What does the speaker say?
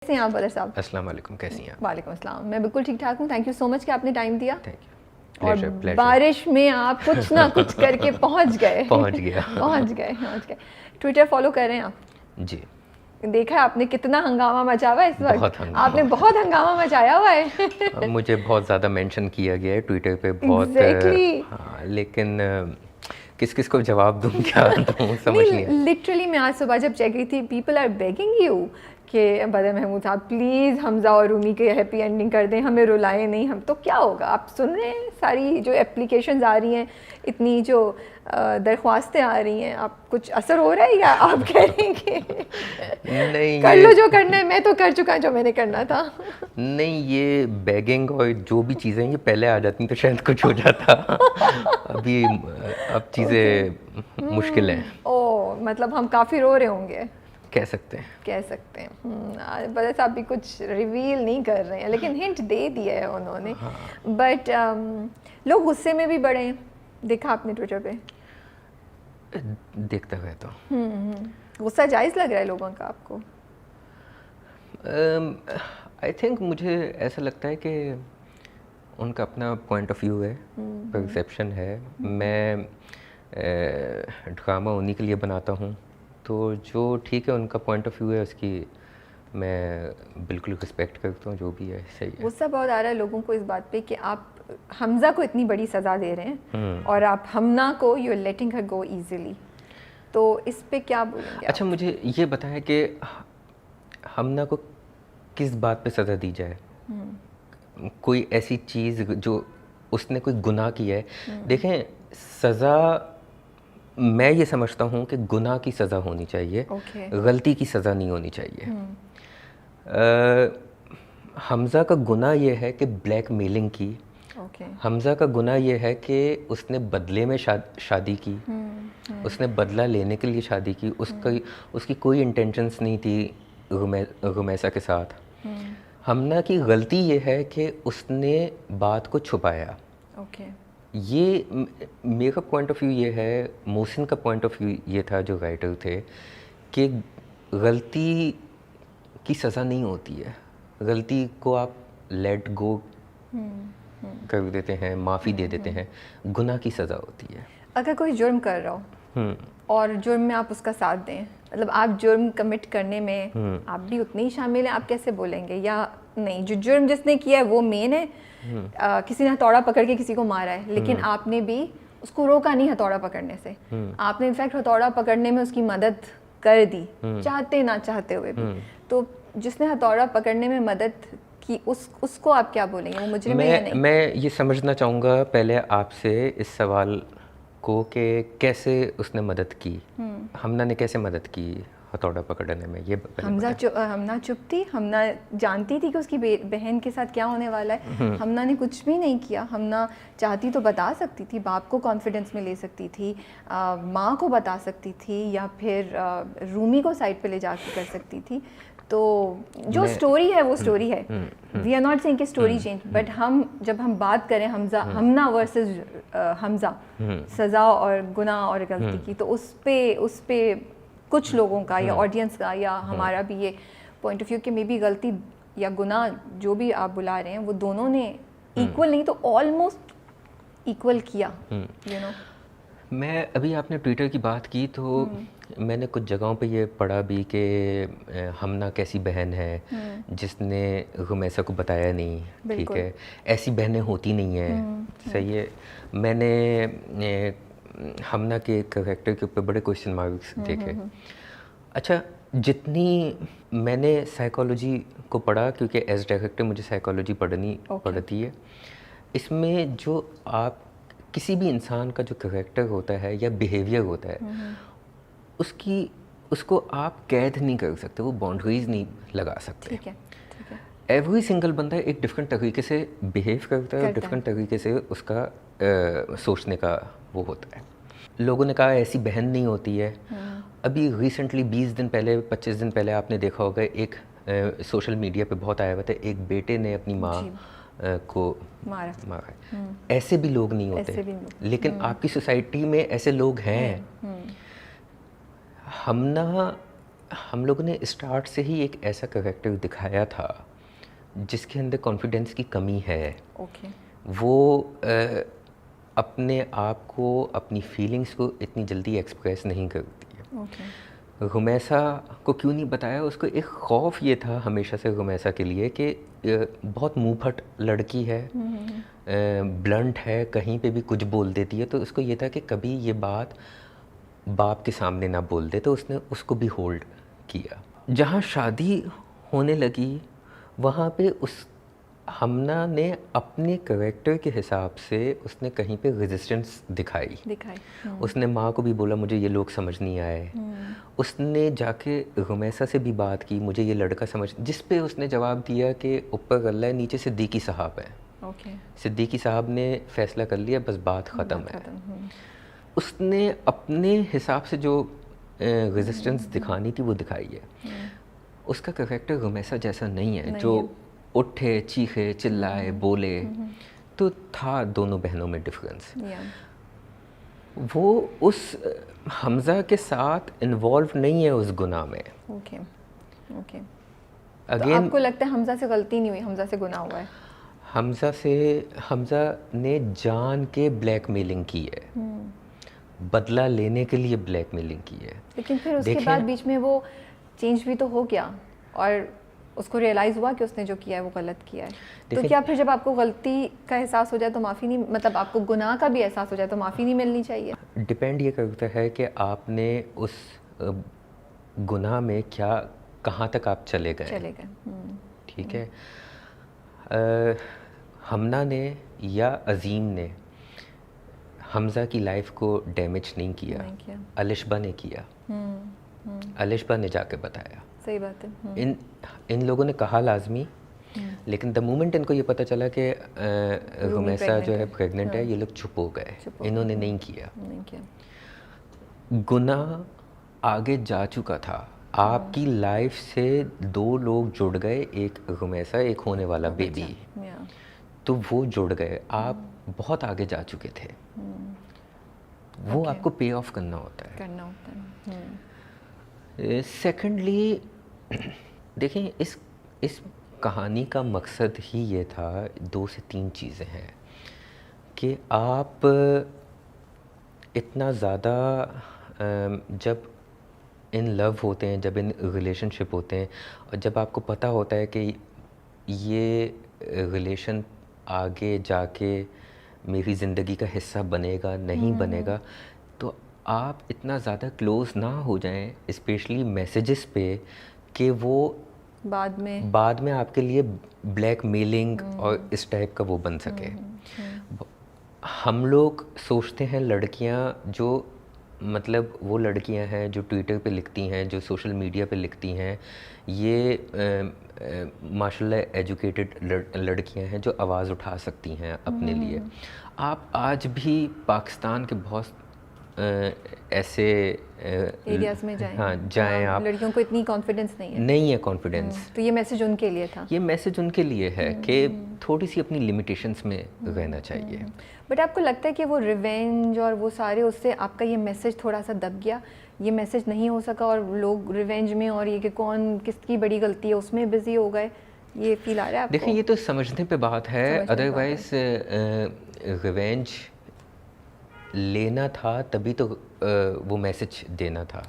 کیسے ہیں آپ بدر صاحب؟ السلام علیکم، کیسی ہیں آپ؟ وعلیکم السلام، میں بالکل ٹھیک ٹھاک ہوں. تھینک یو سو مچ کہ آپ نے ٹائم دیا. Thank you. اور بارش میں آپ کچھ نہ کچھ کر کے پہنچ گئے. پہنچ گئے. ٹویٹر فالو کر رہے ہیں آپ؟ جی. دیکھا ہے آپ نے کتنا ہنگامہ مچا ہوا ہے اس وقت؟ آپ نے بہت ہنگامہ مچایا ہوا ہے. مجھے بہت زیادہ مینشن کیا گیا ہے ٹویٹر پہ بہت. ہاں لیکن کس کس کو جواب دوں، کیا دوں، سمجھ نہیں آیا. لٹرلی میں آج صبح جب چیک کی تھی، پیپل آر بیگنگ یو کہ بدر محمود صاحب پلیز حمزہ اور رومی کے ہیپی اینڈنگ کر دیں، ہمیں رلائیں نہیں. ہم تو کیا ہوگا، آپ سن رہے ہیں ساری جو اپلیکیشنز آ رہی ہیں، اتنی جو درخواستیں آ رہی ہیں، آپ کچھ اثر ہو رہا ہے یا آپ کہہ رہے ہیں کہ نہیں کر لو جو کرنا ہے؟ میں تو کر چکا جو میں نے کرنا تھا. نہیں، یہ بیگنگ اور جو بھی چیزیں یہ پہلے آ جاتی تو شاید کچھ ہو جاتا. ابھی اب چیزیں مشکل ہیں. او مطلب ہم کافی رو رہے ہوں گے، کہہ سکتے ہیں. بدر صاحب بھی کچھ ریویل نہیں کر رہے ہیں لیکن ہنٹ دے دیا ہے انہوں نے. بٹ لوگ غصے میں بھی بڑے ہیں، دیکھا آپ نے ٹویٹر پہ؟ دیکھتا رہتا ہوں. غصہ جائز لگ رہا ہے لوگوں کا آپ کو؟ آئی تھنک مجھے ایسا لگتا ہے کہ ان کا اپنا پوائنٹ آف ویو ہے، پرسیپشن ہے. میں ڈرامہ انہی کے لیے بناتا ہوں، تو جو ٹھیک ہے ان کا پوائنٹ آف ویو ہے اس کی میں بالکل رسپیکٹ کرتا ہوں. جو بھی ہے صحیح ہے. غصہ بہت آ رہا ہے لوگوں کو اس بات پہ کہ آپ حمزہ کو اتنی بڑی سزا دے رہے ہیں اور آپ ہمنا کو you are letting her go easily, تو اس پہ کیا بولیں گے؟ اچھا مجھے یہ بتائیں کہ ہمنا کو کس بات پہ سزا دی جائے؟ کوئی ایسی چیز جو اس نے کوئی گناہ کیا ہے. دیکھیں سزا میں یہ سمجھتا ہوں کہ گناہ کی سزا ہونی چاہیے، غلطی کی سزا نہیں ہونی چاہیے. حمزہ کا گناہ یہ ہے کہ بلیک میلنگ کی. حمزہ کا گناہ یہ ہے کہ اس نے بدلے میں شادی کی، اس نے بدلہ لینے کے لیے شادی کی. اس کی کوئی انٹینشنس نہیں تھی رمیسہ کے ساتھ. ہمنا کی غلطی یہ ہے کہ اس نے بات کو چھپایا. یہ میرا پوائنٹ آف ویو یہ ہے، محسن کا پوائنٹ آف ویو یہ تھا جو رائٹر تھے، کہ غلطی کی سزا نہیں ہوتی ہے. غلطی کو آپ لیٹ گو کر دیتے ہیں، معافی دے دیتے ہیں. گناہ کی سزا ہوتی ہے. اگر کوئی جرم کر رہا ہو اور جرم میں آپ اس کا ساتھ دیں، مطلب آپ جرم کمٹ کرنے میں آپ بھی اتنے ہی شامل ہیں، آپ کیسے بولیں گے؟ یا نہیں جو جرم جس نے کیا ہے وہ مین ہے، کسی نے ہتھوڑا پکڑ کے کسی کو مارا ہے لیکن آپ نے بھی اس کو روکا نہیں ہتھوڑا پکڑنے سے، آپ نے انفیکٹ ہتھوڑا پکڑنے میں اس کی مدد کر دی چاہتے نہ چاہتے ہوئے بھی. تو جس نے ہتھوڑا پکڑنے میں مدد کی اس کو آپ کیا بولیں گے؟ وہ مجرم ہے یا نہیں؟ میں یہ سمجھنا چاہوں گا پہلے آپ سے اس سوال کو کہ کیسے اس نے مدد کی، ہمنا نے کیسے مدد کی ہتھوڑا پکڑنے میں؟ یہ ہمنا چپ تھی، ہمنا جانتی تھی کہ اس کی بہن کے ساتھ کیا ہونے والا ہے. ہمنا نے کچھ بھی نہیں کیا. ہمنا چاہتی تو بتا سکتی تھی، باپ کو کانفیڈنس میں لے سکتی تھی، ماں کو بتا سکتی تھی، یا پھر رومی کو سائڈ پہ لے جا کے کر سکتی تھی. تو جو سٹوری ہے وہ سٹوری ہے. وی آر ناٹ سینگ کہ سٹوری چینج، بٹ جب ہم بات کریں ہمنا ورسز حمزہ، سزا اور گناہ اور غلطی کی، تو اس پہ کچھ لوگوں کا یا آڈینس کا یا ہمارا بھی یہ پوائنٹ آف ویو کہ مے بی غلطی یا گناہ جو بھی آپ بلا رہے ہیں وہ دونوں نے ایکول نہیں تو آلموسٹ ایکول کیا. میں ابھی آپ نے ٹویٹر کی بات کی تو میں نے کچھ جگہوں پہ یہ پڑھا بھی کہ ہمنا کیسی بہن ہے جس نے رمیسہ کو بتایا نہیں. ٹھیک ہے، ایسی بہنیں ہوتی نہیں ہیں. صحیح ہے. میں نے ہمنا کے کریکٹر کے اوپر بڑے کوشچن مارکس دیکھے. اچھا جتنی میں نے سائیکالوجی کو پڑھا، کیونکہ ایز ڈائریکٹر مجھے سائیکالوجی پڑھتی ہے، اس میں جو آپ کسی بھی انسان کا جو کریکٹر ہوتا ہے یا بیہیویئر ہوتا ہے اس کو آپ قید نہیں کر سکتے، وہ باؤنڈریز نہیں لگا سکتے. ایوری سنگل بندہ ایک ڈفرینٹ طریقے سے بیہیو کرتا ہے اور ڈفرینٹ طریقے سے اس کا سوچنے کا وہ ہوتا ہے. لوگوں نے کہا ایسی بہن نہیں ہوتی ہے. ابھی ریسنٹلی 20 دن پہلے 25 دن پہلے آپ نے دیکھا ہوگا ایک سوشل میڈیا پہ بہت آیا ہوا تھا، ایک بیٹے نے اپنی ماں کو مارا. ایسے بھی لوگ نہیں ہوتے، لیکن آپ کی سوسائٹی میں ایسے لوگ ہیں. ہمنا ہم لوگوں نے اسٹارٹ سے ہی ایک ایسا کریکٹر دکھایا تھا جس کے اندر کانفیڈنس کی کمی ہے. اوکے. وہ اپنے آپ کو اپنی فیلنگس کو اتنی جلدی ایکسپریس نہیں کرتی ہے. اوکے. غمیسہ کو کیوں نہیں بتایا؟ اس کو ایک خوف یہ تھا ہمیشہ سے غمیسہ کے لیے کہ بہت منہ پھٹ لڑکی ہے, بلنٹ ہے, کہیں پہ بھی کچھ بول دیتی ہے, تو اس کو یہ تھا کہ کبھی یہ بات باپ کے سامنے نہ بول دے, تو اس نے اس کو بھی ہولڈ کیا. جہاں شادی ہونے لگی وہاں پہ اس ہمنا نے اپنے کریکٹر کے حساب سے اس نے کہیں پہ ریزسٹنس دکھائی. اس نے ماں کو بھی بولا مجھے یہ لوگ سمجھ نہیں آئے. اس نے جا کے غمیسہ سے بھی بات کی مجھے یہ لڑکا سمجھ, جس پہ اس نے جواب دیا کہ اوپر اللہ ہے نیچے صدیقی صاحب ہیں. صدیقی صاحب نے فیصلہ کر لیا, بس بات ختم ہے. اس نے اپنے حساب سے جو ریزسٹنس دکھانی تھی وہ دکھائی ہے. اس کا کریکٹر غمیسہ جیسا نہیں ہے جو اٹھے چیخے چلائے بولے. تو تھا دونوں بہنوں میں ڈفرینس. وہ اس حمزہ کے ساتھ انوالو نہیں ہے اس گناہ میں. اوکے. اوکے. تو آپ کو لگتا ہے حمزہ سے غلطی نہیں ہوئی, حمزہ سے گناہ ہوا ہے؟ حمزہ نے جان کے بلیک میلنگ کی ہے, بدلہ لینے کے لیے بلیک میلنگ کی ہے. لیکن پھر اس کے بعد بیچ میں وہ چینج بھی تو ہو گیا اور اس کو ریئلائز ہوا کہ اس نے جو کیا ہے وہ غلط کیا ہے. تو کیا پھر جب آپ کو غلطی کا احساس ہو جائے تو معافی نہیں, مطلب آپ کو گناہ کا بھی احساس ہو جائے تو معافی نہیں ملنی چاہیے؟ ڈپینڈ یہ کرتا ہے کہ آپ نے اس گناہ میں کیا, کہاں تک آپ چلے گئے. ٹھیک ہے. ہمنا نے یا عظیم نے حمزہ کی لائف کو ڈیمیج نہیں کیا, الشبہ نے کیا. الشبہ نے جا کے بتایا. صحیح بات ہے. ان لوگوں نے کہا لازمی, لیکن دا مومنٹ ان کو یہ پتہ چلا کہ غمیسہ جو ہے پریگننٹ ہے, یہ لوگ چھپ ہو گئے, انہوں نے نہیں کیا. گناہ آگے جا چکا تھا. آپ کی لائف سے دو لوگ جڑ گئے, ایک غمیسہ ایک ہونے والا بیبی, تو وہ جڑ گئے. آپ بہت آگے جا چکے تھے, وہ آپ کو پے آف کرنا ہوتا ہے. سیکنڈلی دیکھیں اس کہانی کا مقصد ہی یہ تھا, 2 سے 3 چیزیں ہیں کہ آپ اتنا زیادہ جب ان لو ہوتے ہیں, جب ان ریلیشن شپ ہوتے ہیں, اور جب آپ کو پتہ ہوتا ہے کہ یہ ریلیشن آگے جا کے میری زندگی کا حصہ بنے گا نہیں بنے گا, تو آپ اتنا زیادہ کلوز نہ ہو جائیں اسپیشلی میسیجز پہ کہ وہ بعد میں آپ کے لیے بلیک میلنگ اور اس ٹائپ کا وہ بن سکے. ہم لوگ سوچتے ہیں لڑکیاں جو مطلب وہ لڑکیاں ہیں جو ٹویٹر پہ لکھتی ہیں, جو سوشل میڈیا پہ لکھتی ہیں, یہ ماشاء اللہ ایجوکیٹڈ لڑکیاں ہیں جو آواز اٹھا سکتی ہیں اپنے لیے. آپ آج بھی پاکستان کے بہت ایسے ایریاز میں جائیں آپ, لڑکیوں کو اتنی کانفیڈنس نہیں ہے کانفیڈنس. تو یہ میسج ان کے لیے تھا, یہ میسج ان کے لیے ہے کہ تھوڑی سی اپنی لمیٹیشنس میں رہنا چاہیے. بٹ آپ کو لگتا ہے کہ وہ ریونج اور وہ سارے, اس سے آپ کا یہ میسج تھوڑا سا دب گیا, یہ میسج نہیں ہو سکا اور لوگ ریونج میں اور یہ کہ کون کس کی بڑی غلطی ہے اس میں بزی ہو گئے, یہ فیل آ رہا ہے آپ کو؟ دیکھیں یہ تو سمجھنے پہ بات ہے, ادروائز ریونج لینا تھا تبھی تو وہ میسج دینا تھا.